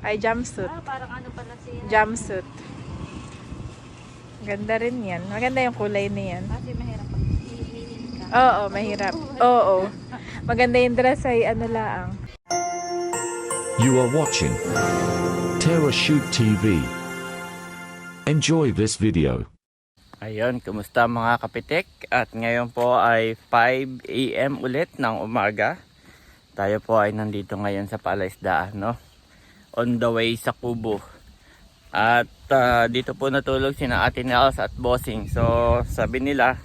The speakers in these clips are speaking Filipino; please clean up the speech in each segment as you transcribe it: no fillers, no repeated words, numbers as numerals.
Ay, jumpsuit. Parang ano pala siya. Jumpsuit. Ganda rin yan. Maganda yung kulay niyan. Kasi mahirap pag hihihin ka. Oo, mahirap. Oo. Maganda yung dress ay ano laang. You are watching Terra Shoot TV. Enjoy this video. Ayun, kumusta mga kapitik? At ngayon po ay 5 AM ulit ng umaga. Tayo po ay nandito ngayon sa Palaisdaan, no? On the way sa Kubo. At dito po natulog sina Ate Nels at Bossing. So sabi nila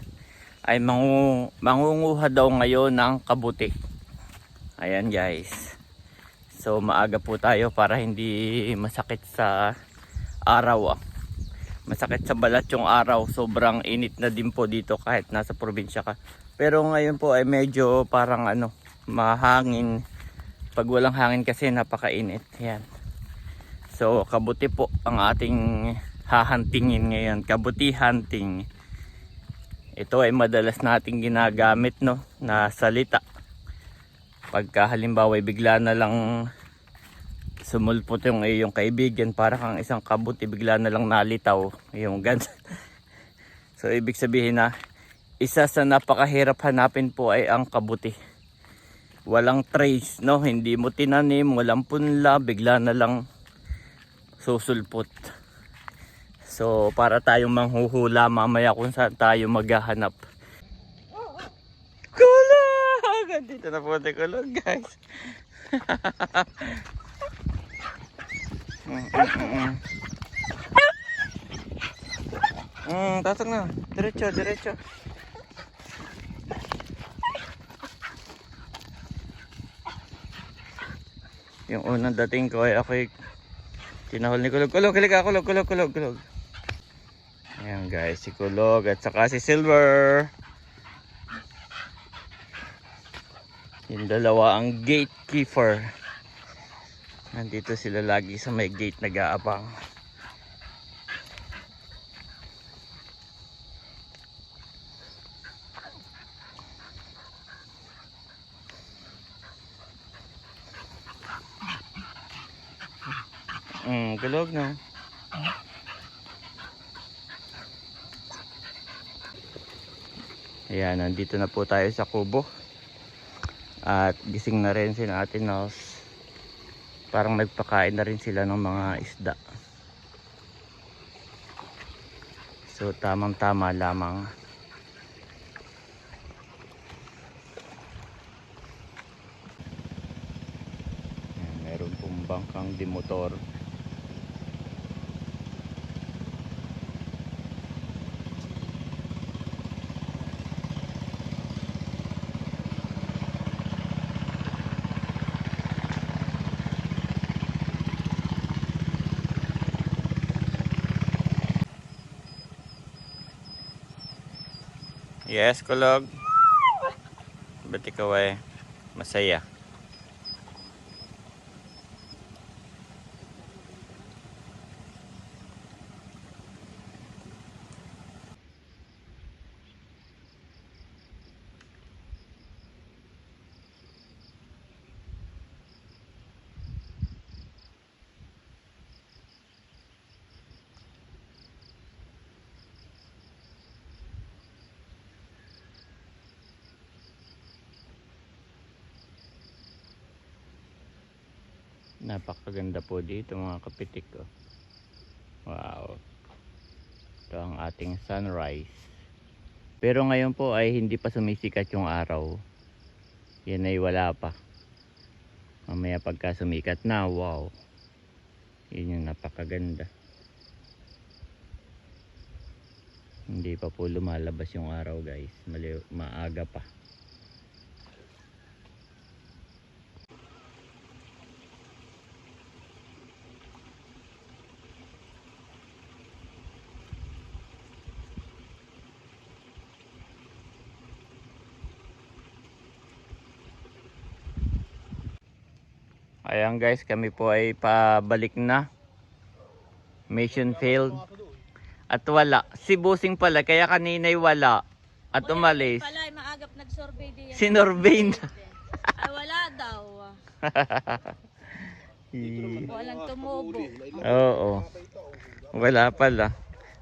ay mangunguha daw ngayon ng kabuti. Ayan guys. So maaga po tayo para hindi masakit sa araw. Masakit sa balat yung araw. Sobrang init na din po dito kahit nasa probinsya ka. Pero ngayon po ay medyo parang mahangin. Pag walang hangin kasi napakainit. Yan. So kabuti po ang ating hahantingin ngayon. Kabuti hunting. Ito ay madalas nating ginagamit, no, na salita. Pagka halimbawa bigla na lang sumulpot yung iyong kaibigan, para kang isang kabuti bigla na lang nalitaw yung ganun. So ibig sabihin na isa sa napakahirap hanapin po ay ang kabuti. Walang trace, no, hindi mo tinanim, walang punla, bigla na lang susulpot. So para tayong manghuhula mamaya kung saan tayo maghahanap. Kulog! Dito na po tayo kulog, guys. Tatak na. Diretso, diretso. Yung unang dating ko ay ako'y tinahol ni Kulog. Kulog, halika, Kulog, Kulog, Kulog, Kulog. Ayan guys, si Kulog at saka si Silver. Yung dalawa ang gatekeeper. Nandito sila lagi sa may gate nag-aabang. Kulog no. Ayan, nandito na po tayo sa kubo. At gising na rin si Ate Nels. Parang nagpakain na rin sila ng mga isda. So tamang tama lamang. Ayan, meron pong bangkang dimotor. Yes, Kulog. Ba't ikaw ay masaya? Napakaganda po dito mga kapitik ko. Wow. Ito ang ating sunrise. Pero ngayon po ay hindi pa sumisikat yung araw. Yan ay wala pa. Mamaya pagka sumikat na, wow. Yun yung napakaganda. Hindi pa po lumalabas yung araw guys. Maaga pa. Ayan guys, kami po ay pabalik na. Mission failed. At wala. Si Busing pala, kaya kanina'y wala. At umalis. Pala, maagap nag-survey din. Si Norvain. Ay, wala daw. Walang tumubo. Oo. Wala pala.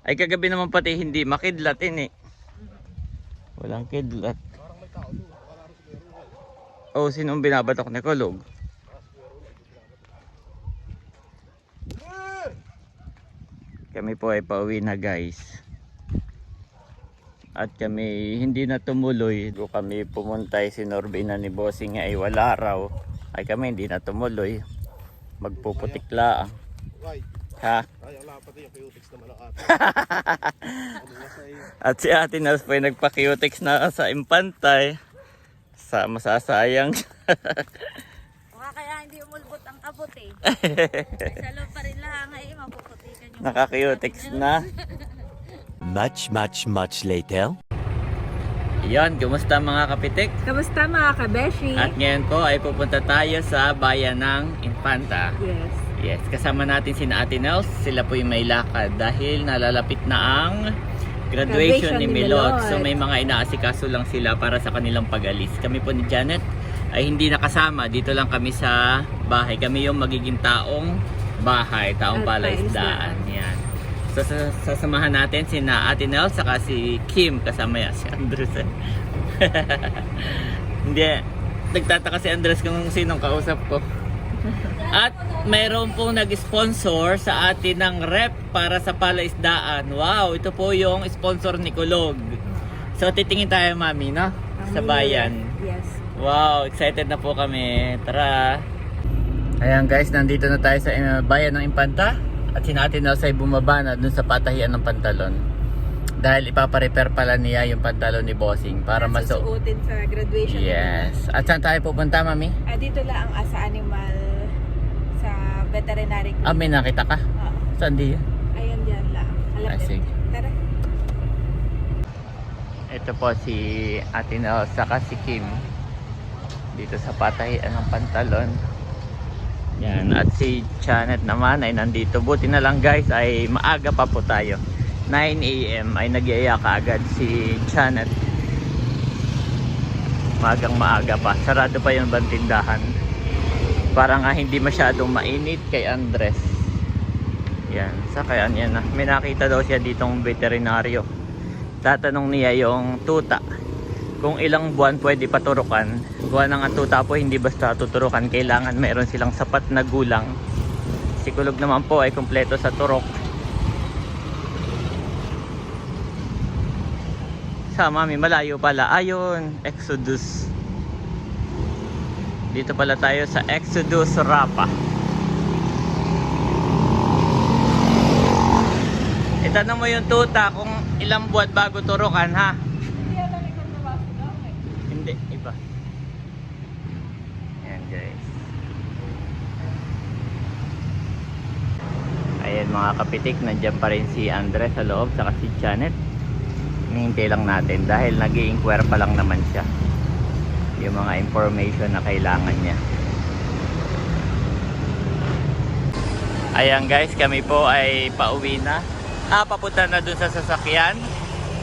Ay kagabi naman pati hindi makidlat eh. Walang kidlat. Oh, sinong binabatok ni Kulog? Kami po ay pauwi na guys. At kami hindi na tumuloy. Kung kami pumunta si Norbina ni Bossing ay wala raw. Ay kami hindi na tumuloy. Magpuputikla. Ha? Ay, wala pati yung Q-Tex naman ang ate. At si Ate Nels po ay nagpa-Q-Tex na sa Impantay. Sa masasayang. Baka kaya hindi umulbot ang kabot eh. Sa loob pa rin lahanga eh, mapuputikan yung... Naka-Q-Tex na. Much later. Yan, kumusta mga kapitik? Kamusta mga kabeshi? At ngayon po ay pupunta tayo sa bayan ng Infanta. Yes. Yes, kasama natin si Ate Nels. Sila po yung may lakad dahil nalalapit na ang graduation ni Milot. So may mga inaasikaso lang sila para sa kanilang pag-alis. Kami po ni Janet ay hindi nakasama. Dito lang kami sa bahay. Kami yung magiging taong bahay, taong palaisdaan. Yan. So sasamahan natin si Ate Nels saka si Kim, kasama yan si Andres. Hindi, nagtataka si Andres kung sinong kausap ko. At mayroon pong nag-sponsor sa atin ng rep para sa palaisdaan. Wow, ito po yung sponsor ni Kulog. So titingin tayo mami, no? Sa bayan. Yes. Wow, excited na po kami. Tara. Ayan guys, nandito na tayo sa bayan ng Infanta. At si Ate Nels ay bumaba na dun sa patahian ng pantalon. Dahil ipapa-repair pala niya yung pantalon ni Bossing para Susuotin sa graduation. Yes. At saan tayo pupunta, mami? Dito lang sa animal, sa veterinary clinic. May nakita ka? Oo. Saan di? Ayan dyan lang. Alam Sige. Tara. Ito po si Ate Nels saka si Kim. Dito sa patahian ng pantalon. Yan. At si Janet naman ay nandito. Buti na lang guys ay maaga pa po tayo. 9 AM ay nag-iaya ka agad si Janet. Maaga pa. Sarado pa yung bantindahan. Para nga hindi masyadong mainit kay Andres. Yan. Sakyan yan na. May nakita daw siya ditong veterinaryo. Tatanong niya yung tuta. Kung ilang buwan pwede paturukan. Buwan ng tuta po hindi basta tuturukan. Kailangan meron silang sapat na gulang. Si Kulog naman po ay kumpleto sa turok. Sa mami, malayo pala. Ayun, Exodus. Dito pala tayo sa Exodus Rapa. Itanong mo yung tuta kung ilang buwan bago turukan, ha? Hindi, iba. Ayan guys. Ayan mga kapitik, nandiyan pa rin si Andres sa loob, saka si Janet. Hinihintay lang natin dahil nag-i-inquire pa lang naman siya yung mga information na kailangan niya. Ayan guys, kami po ay pauwi na. Papunta na dun sa sasakyan.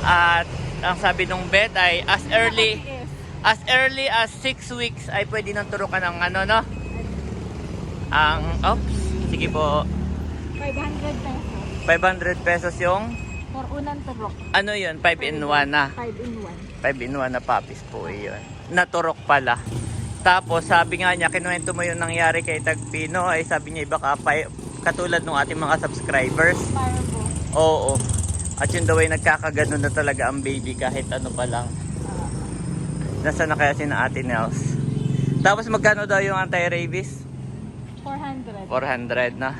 At ang sabi nung vet ay as early as 6 weeks ay pwede nang turukan ng ano, no? Sige po. 500 pesos. 500 pesos yung For unang turok. ano yun? 5 in 1 na. 5 in 1. 5 in 1 na puppies po yun. Naturok pala. Tapos sabi nga niya, kinuwento mo yung nangyari kay Tagpino. Ay sabi niya baka katulad ng ating mga subscribers. Parvo. Oo. At yun daw ay nagkakagano na talaga ang baby kahit ano pa lang. Nasaan na kaya si na Ate Nels? Tapos magkano daw yung anti-rabies? 400. 400 na.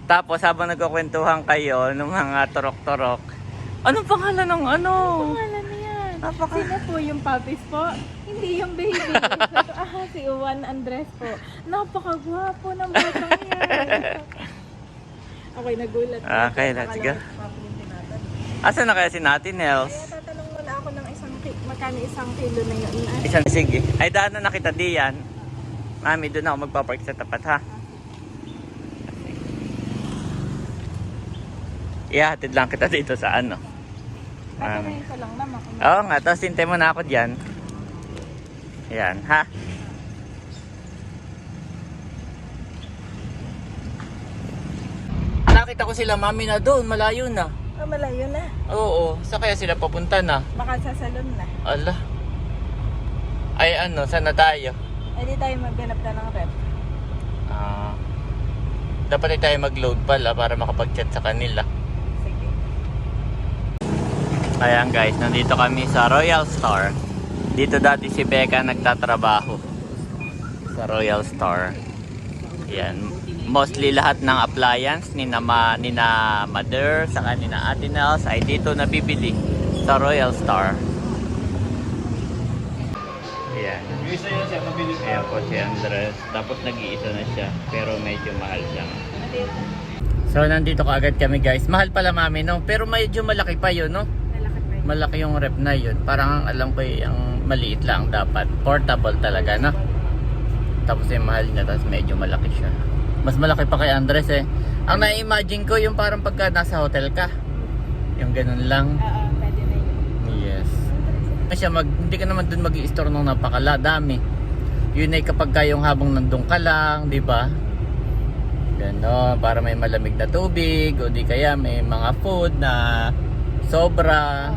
Tapos habang nagkukwentuhan kayo ng mga turok-turok, anong pangalan ng ano? Pangalan niyan. Napaka- Sino po yung puppies po? Hindi yung baby. Si Juan Andres po. Napakagwapo ng batang yan. Okay, nagulat. Okay, let's go. Asan na kaya si Ate Nels? Kaya tatanong muna ako ng magkano isang kilo na yun. Isang sige. Ay daanan na kita diyan. Mami, doon ako magpapark sa tapat, ha? Ihatid lang kita dito sa ano. Tatanungin ko lang naman. Oo nga, tapos hintay mo na ako dyan. Ayan, ha? nakita ko sila mami na doon, malayo na. Oh, malayo na. Oo, saan kaya sila papunta na? Baka sa salon na. Ala. Ay ano, saan na tayo? Eh, di tayo maghanap na ng rep. Ah, dapat tayo mag-load pala para makapag-chat sa kanila. Sige. Ayan guys, nandito kami sa Royal Star. Dito dati si Becca nagtatrabaho. Sa Royal Star. Ayan. Mostly lahat ng appliance ni na Mother, saka ni na Ate Nels ay dito nabibili sa Royal Star. Ayan. Ayan po si Andres. Tapos nag-iisa na siya. Pero medyo mahal lang. So nandito kaagad kami guys. Mahal pala mami no. Pero medyo malaki pa yun no. Malaki yung rep na yun. Parang alam ko yung maliit lang dapat. Portable talaga no. Tapos yung mahal niya. Tapos medyo malaki siya. Mas malaki pa kay Andres eh. Ang na-imagine ko yung parang pagka nasa hotel ka. Yung ganun lang. Oo, pwede na yun. Yes. Hindi ka naman dun mag-i-store ng napakala, dami. Yun ay kapag kayong habang nandun ka lang, di ba? Gano'n, para may malamig na tubig, o di kaya may mga food na sobra,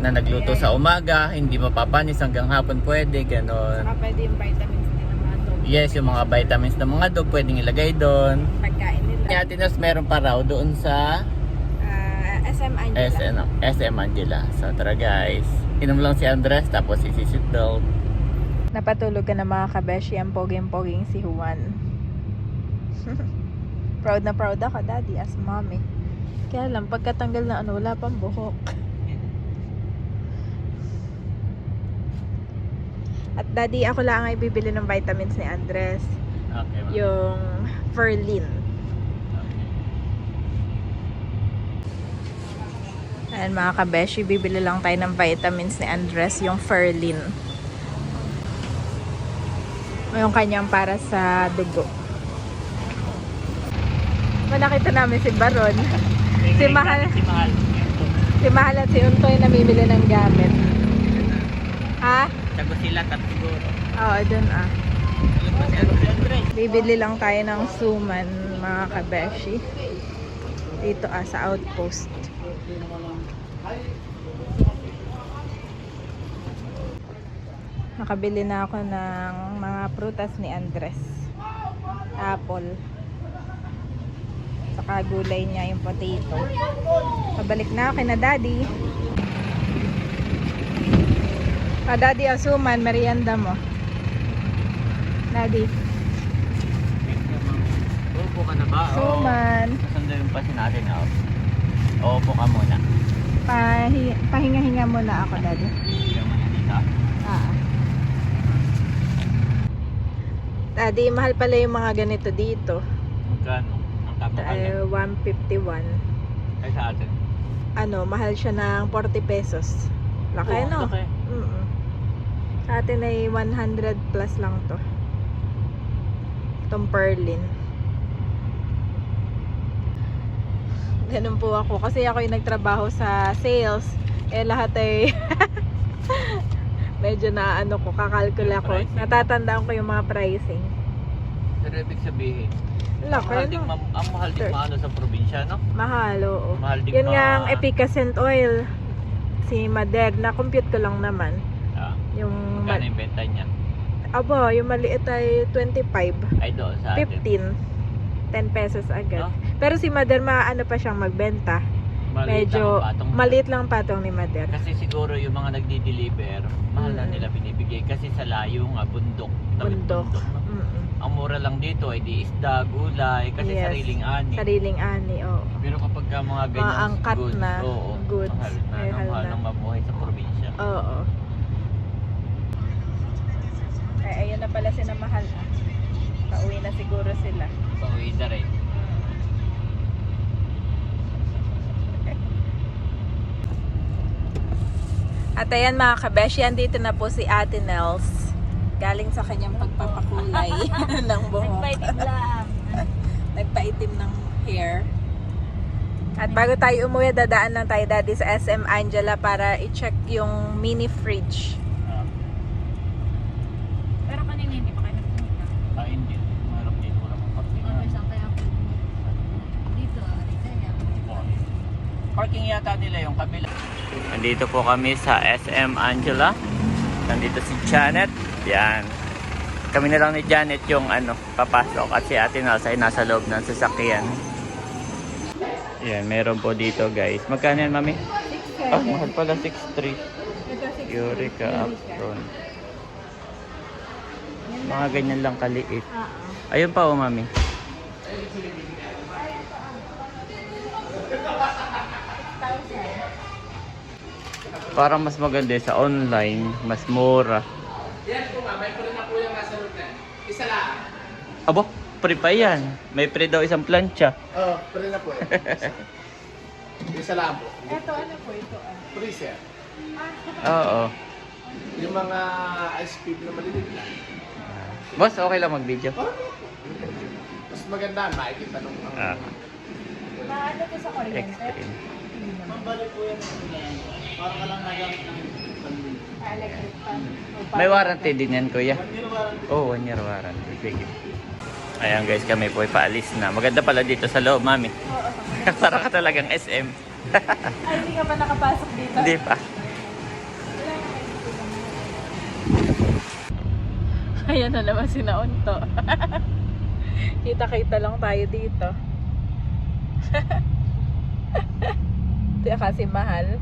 na nagluto sa umaga, hindi mapapanis hanggang hapon pwede, gano'n. Saka pwede yung vitamins din ng mga dog. Yes, yung mga vitamins ng mga dog, pwedeng ilagay doon. Pagkain nila. Kaya tinas meron pa raw doon sa SM Angela. SM Angela. So tara guys. Inom lang si Andres tapos isi-sit down. Napatulog ka na mga kabeshi, ang poging-poging si Juan. Proud na proud ako, daddy, as mommy. Kaya lang, pagkatanggal na ano, wala pang buhok. At daddy, ako lang ay bibili ng vitamins ni Andres. Okay, ma'am. Yung Ferlin. Ayan mga kabeshi, bibili lang tayo ng vitamins ni Andres, yung Ferlin. Yung kanyang para sa dugo. Nakita namin si Baron. Si Mahal. Si Mahal at si Untoy namimili ng gamit. Ha? Tago sila siguro. Oo, dun ah. Alam ba si Andres? Bibili lang tayo ng suman, mga kabeshi. Dito sa outpost. Nakabili na ako ng mga prutas ni Andres. Apple. Saka gulay niya yung potato. Pabalik na ako kina daddy. Daddy, asuman, merienda mo. Daddy. Uupo ka na ba? Suman. Kasunduin pa si natin out. Uupo ka muna. Pahinga-hinga muna ako, daddy. Hindi muna dito. Daddy, mahal pala yung mga ganito dito. Magkano? Ang tapos 151. Ay sa atin. Ano, mahal siya ng 40 pesos. Laki, no? Laki. Mm-mm. Sa atin ay 100 plus lang to. Itong Perlin. Ganun po ako. Kasi ako yung nagtrabaho sa sales. Eh lahat ay medyo na ano ko, kakalkula ko. Pricing. Natatandaan ko yung mga pricing. Pero ibig sabihin, Laki, no? ang mahal din maano sa probinsya, no? Mahal, oo. Mahal din Yun nga ang Epicacent oil. Si Mader, na-compute ko lang naman. Yung Magkano yung benta niya? abo, yung maliit ay 25. Ay doon sa atin. 15. 10 pesos agad. No? Pero si Mader, maano pa siyang magbenta. Maliit lang Medyo ang patong. maliit lang patong ni Mader. Kasi siguro yung mga nagdi-deliver, mahal na nila binibigay kasi sa layo nga bundok. Tawid Bundok. no? Mm-mm. Ang mura lang dito ay di isda, gulay, kasi Yes. sariling ani. Sariling ani, oo. Pero kapag ka mga ganyan angkat goods, na oo, goods, mahal na, mahal mahal na. nang mamuhay sa probinsya. Oo. Ay, ayun na pala sila mahal. Pauwi na siguro sila. Pauwi na rin. At ayan mga kabeshi, andito na po si Ate Nels. Galing sa kanyang pagpapakulay ng buhok. Nagpaitim lang. Nagpaitim ng hair. At bago tayo umuwi, dadaan lang tayo daddy sa SM Angela para i-check yung mini fridge. Pero kanina hindi pa kayo nagpunta. Hindi. Marap dito wala mong parting. Okay, saan kaya ako? Dito ah. Parking yata nila yung kabila. Nandito po kami sa SM Angela. Nandito si Janet. Yan. Kami na lang ni Janet yung papasok at si Ate Nels ay nasa loob ng sasakyan. Yan, meron po dito guys. Magkano yan, Mami? 6.7. Ah, mahal pala 6.3. Ito 6.3. Eureka Apron. Mga ganyan lang kaliit. Ayun pa, Mami. Parang mas maganda sa online, mas mura. Yan po nga, may pre na po yung nasa loob na. Isa lang. Abo, pre pa yan. May pre daw isang plancha. Oo, pre na po eh. Isa lang po. Ito ano po ito? Pre siya. Oo. Yung mga ice cream na maliliit na. Boss, okay lang mag-video. Mas maganda, makikita nung Maano to sa kuryente? Extreme. Mabalik po yan. Parang ka lang nagamit ng Electric fan. May warranty din yan, kuya. warranty. Oh, 1 year warranty. Sige. Ayan guys, kami po ay paalis na. Maganda pala dito sa loob, Mami. Para ka talagang SM. Ay, hindi ka pa nakapasok dito? Hindi pa. Ayan na naman si Naunto. Kita-kita lang tayo dito. Ito kasi mahal.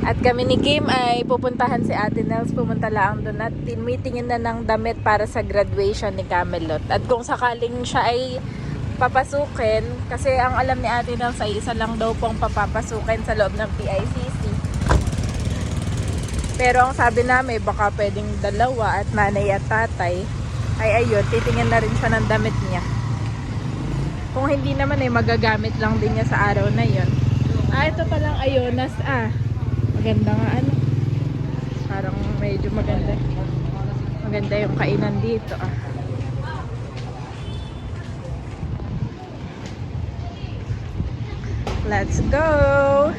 At kami ni Kim ay pupuntahan si Ate Nels. Pumunta lang doon at tinitingin na ng damit para sa graduation ni Camelot. At kung sakaling siya ay papasukin, kasi ang alam ni Ate Nels ay isa lang daw pong papapasukin sa loob ng PICC. Pero ang sabi namin, baka pwedeng dalawa at nanay at tatay. Ay ayun, titingin na rin siya ng damit niya. Kung hindi naman ay magagamit lang din niya sa araw na yun. Ito palang Ayonas Maganda nga Parang medyo maganda. Maganda yung kainan dito Let's go!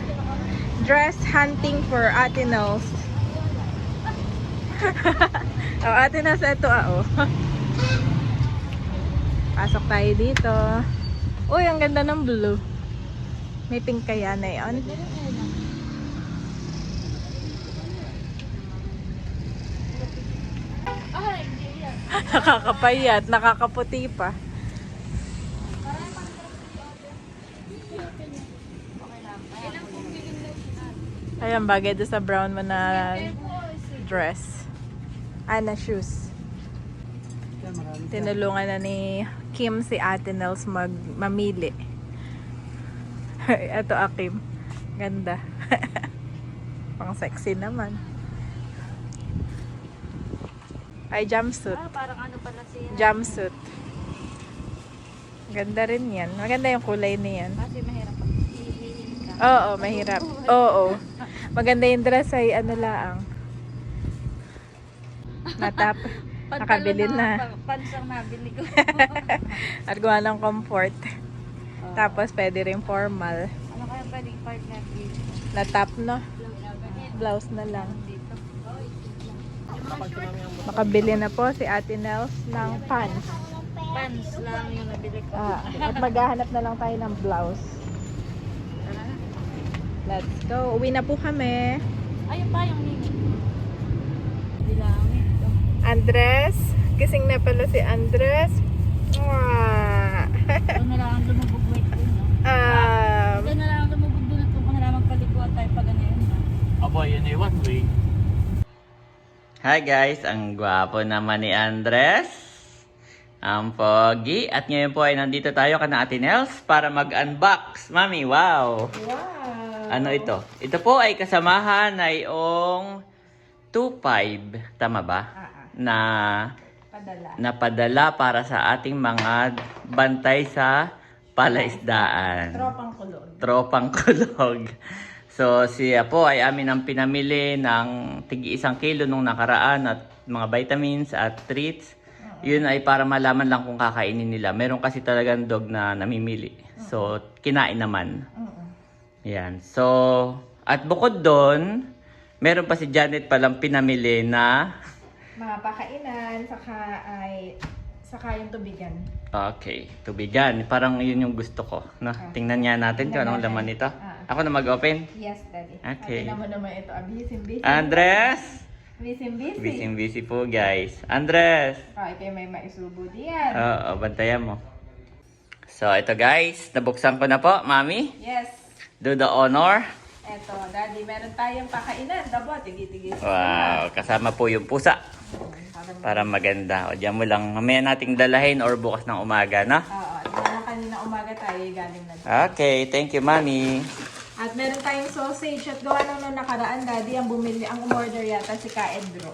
Dress hunting for Ate Nels. Ate Nels, ito Pasok tayo dito. Uy, ang ganda ng blue. May pink kaya na yun. Nakakapayat, nakakaputi pa. Ayan, bagay doon sa brown mo na dress. Na shoes. Tinulungan na ni Kim si Ate Nels mamili. Ito Kim. Ganda. Pang sexy naman. Ay, jumpsuit. Parang ano pala siya. Jumpsuit. Ganda rin yan. Maganda yung kulay niyan. Kasi mahirap pag hihihin ka. Oo, mahirap. Oo. Maganda yung dress ay laang. Natap. Nakabili na. Pants ang nabili ko. At gawa ng comfort. Tapos pwede rin formal. Ano kaya pwedeng partner dito? Natap, no? Blouse na lang. Dito. Makabili na po si Ate Nels ng pants. Pants lang yung nabili ko. At maghahanap na lang tayo ng blouse. Let's go. Uwi na po kami. Ayun pa yung nini. Bilangin ito. Andres. Gising na pala si Andres. Mwah. Ito na lang ang lumubog wait ko. Ito na lang ang lumubog doon at kung na magpalikuan tayo pag ano yun. Abo, yun ay one way. Hi guys, ang gwapo naman ni Andres. Ang pogi. At ngayon po ay nandito tayo kana Ate Nels para mag-unbox. Mami, wow! Wow! Ano ito? Ito po ay kasamahan ay yung 2.5. Tama ba? Na Padala. napadala para sa ating mga bantay sa palaisdaan. Tropang kulog. Tropang kulog. So siya po ay amin ang pinamili ng tigi 1 kilo nung nakaraan at mga vitamins at treats. Yun ay para malaman lang kung kakainin nila. Meron kasi talagang dog na namimili. So kinain naman. Yan. So at bukod doon, meron pa si Janet palang pinamili na Mga pakainan, saka yung tubigan. Okay, tubigan. Parang yun yung gusto ko. No? Tingnan nga natin kung anong laman nito. Ako na mag-open. Yes, Daddy. Okay. Tingnan mo naman ito. Busy. Andres! Busy. Busy po guys. Andres! Ito may maisubo diyan. Oo, bantayan mo. So, ito guys. Nabuksan ko na po, Mami. Yes. Do the honor. Ito, Daddy, meron tayong pakainan. Dabo, tigi-tigi. Wow, kasama po yung pusa. Para maganda. O, diyan mo lang. Mamaya nating dalahin or bukas ng umaga, no? Oo, na kanina umaga tayo galing na. Okay, thank you, Mami. At meron tayong sausage at gawa nung nakaraan, Daddy, ang umorder yata si Kaedro.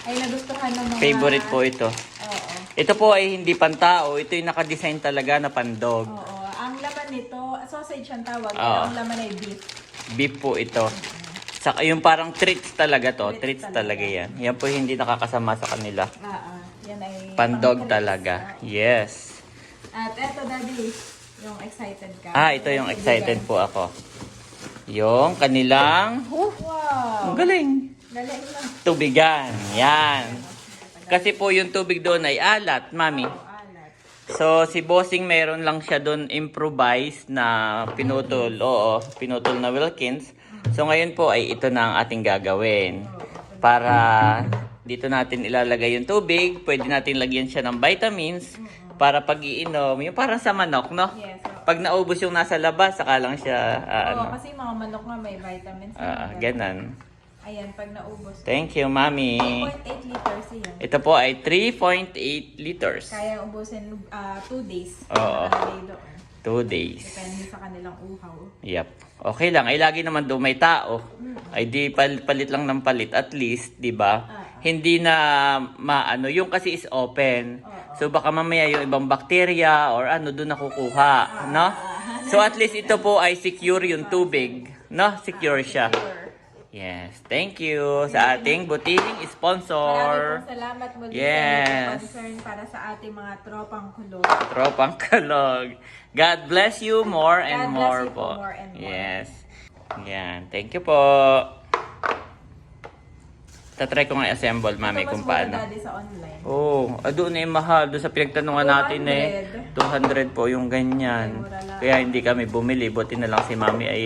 Ay nagustuhan ng mga... Favorite po ito. Oo. Ito po ay hindi pantao. Ito yung nakadesign talaga na pandog. Oo. Ang laman nito, sausage ang tawag. Oo. Ang laman ay beef. Beef po ito. Saka yung parang treats talaga to. Treats talaga yan. Yan po hindi nakakasama sa kanila. Yan ay... Pandog pang-treats. talaga. Yes. At eto, Daddy, yung excited ka. Ito yung excited po ako. Yung kanilang... Wow! Ang galing. Galing lang. Tubigan. Yan. Kasi po yung tubig doon ay alat, Mami. Alat. So, si Bossing meron lang siya doon improvise na pinutol. Oo, pinutol na Wilkins. So, ngayon po ay ito na ang ating gagawin. Para dito natin ilalagay yung tubig. Pwede natin lagyan siya ng vitamins. Para pag iinom, yung parang sa manok, no? Yes. Pag naubos yung nasa labas, saka lang siya, Oo, kasi mga manok nga may vitamins. ganan. Ayan, pag naubos. Thank you, Mami. 3.8 liters yan. Ito po ay 3.8 liters. Kaya ubusin 2 days. Oo. Nakalagay doon. 2 days. Depende sa kanilang uhaw. Yep. Okay lang. Ay lagi naman doon may tao. Ay di palit lang ng palit. At least, di ba? Hindi na maano. Yung kasi is open. So baka mamaya yung ibang bakterya or ano doon nakukuha. No? So at least ito po ay secure yung tubig. No? Secure siya. Yes. Thank you sa ating butiking sponsor. Maraming pong salamat muli Yes. sa concern para sa ating mga tropang kulog. Tropang kalog. God bless you more and God bless more you po. more and more. Yes. Yan. Thank you po. Tatry ko nga i-assemble, Mami, Ito kung mas mura, paano. Daddy, sa online. Oh, doon eh mahal. Doon sa pinagtanungan natin eh. 200 po yung ganyan. Ay, mura lang. Kaya hindi kami bumili. Buti na lang si Mami ay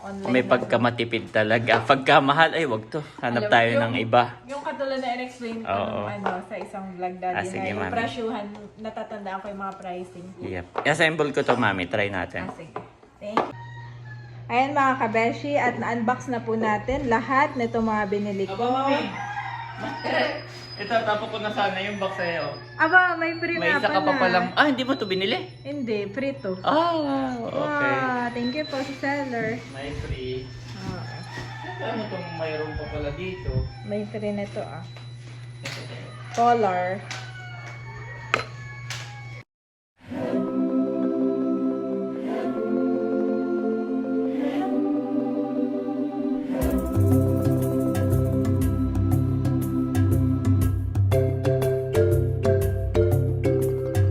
Online may lang. pagkamatipid talaga. Pagka mahal, ay wag to. Hanap Alam, tayo yung- ng iba. Yung katulad na in-explain ko Oo. sa isang vlog, Daddy, sige, na yung Mami. presyuhan, natatandaan ko yung mga pricing. Yep. I-assemble ko to, Mami. Try natin. Sige. Thank you. Ayan mga kabeshi, at na-unbox na po natin lahat nito mga binili ko. Ito, tapo ko na sana yung box sa'yo. Aba, may free May nga isa ka pa palang... hindi mo to binili? Hindi, free to. Okay. Wow, thank you po sa seller. May free. Ah, Ano itong mayroon pa pala dito? may free nito Color.